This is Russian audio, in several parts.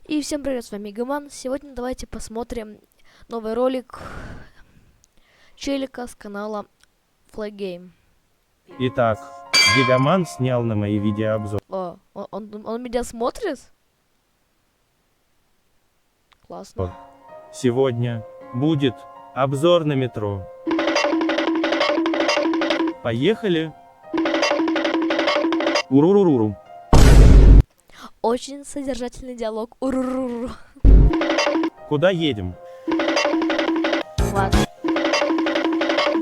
И всем привет, с вами Гаман. Сегодня давайте посмотрим новый ролик челика с канала Flag Game. Итак, Гигаман снял на мои видеообзор. О, он меня смотрит? Классно. Сегодня будет обзор на метро. Поехали! Уруруруру. Очень содержательный диалог. Уруруру. Куда едем? Ладно.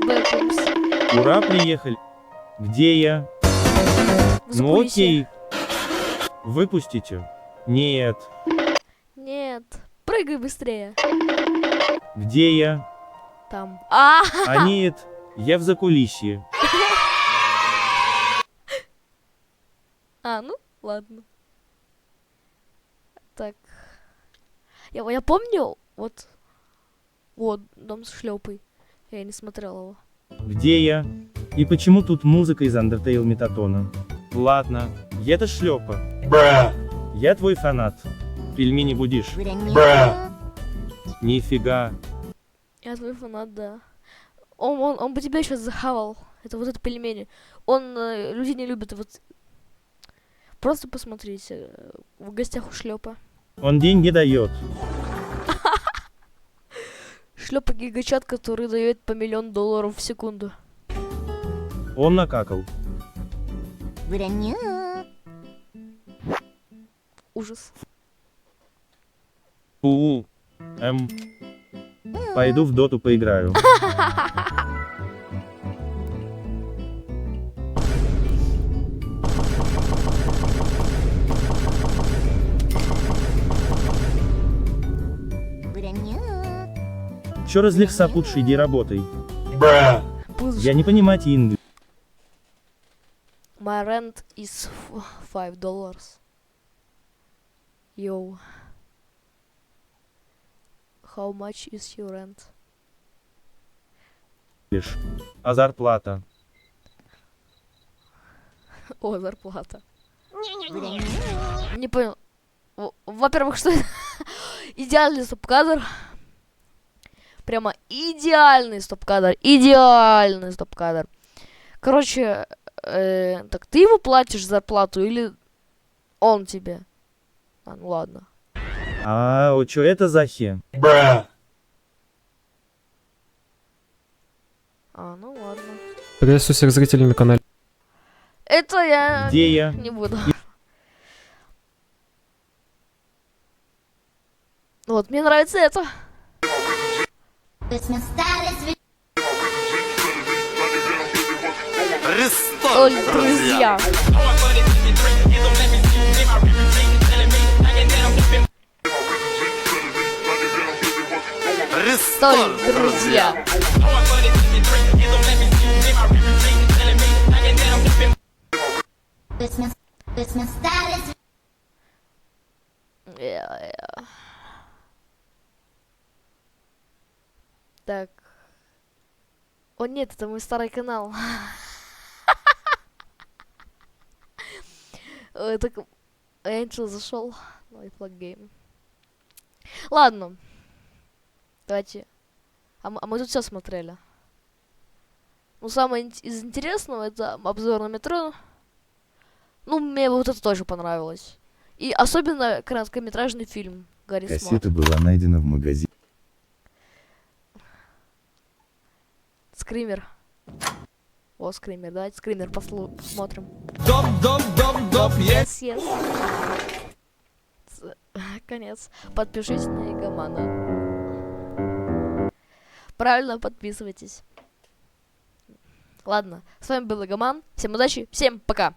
Бэкумс. Ура, приехали. Где я? В Ну закулисье. окей. Выпустите. Нет. Нет. Прыгай быстрее. Где я? Там. А нет, я в закулисье. Ну, ладно. Так. Я помню, вот дом с шлепой. Я не смотрел его. Где я? И почему тут музыка из Undertale Метатона? Ладно, я-то шлепа. Я твой фанат. Пельмени будешь? Нифига. Я твой фанат, да. Он бы тебя сейчас захавал. Это вот это пельмени. Люди не любят. Вот. Просто посмотрите. В гостях у шлепа. Он деньги дает. Шлепа гигачат, который дает по $1 миллион в секунду. Он накакал. Ужас. Пойду в доту поиграю. Чё разлегся, путший, иди работай. Я не понимаю инглиш. My rent is $5. Yo. How much is your rent? А зарплата? О, зарплата. Не понял. Во-первых, что это? Идеальный стоп-кадр. Прямо идеальный стоп-кадр. Идеальный стоп-кадр. Короче, так ты ему платишь зарплату или он тебе? Ну ладно. Чё это за хе? Ну ладно. Приветствую всех зрителей на канале. Это я Где я? не буду. Вот, мне нравится это. Ой, друзья. Столь, друзья. Так. О нет, это мой старый канал. Так, Angel зашел. Ну и Flag Game. Ладно. Давайте. Мы тут все смотрели. Ну, самое из интересного это обзор на метро. Ну, мне вот это тоже понравилось. И особенно короткометражный фильм Гарри Смот. Кассета была найдена в магазине. Скример. О, скример. Давайте скример посмотрим. Yes, yes. Конец. Подпишитесь на Игамана. Правильно, подписывайтесь. Ладно, с вами был Игаман. Всем удачи, всем пока.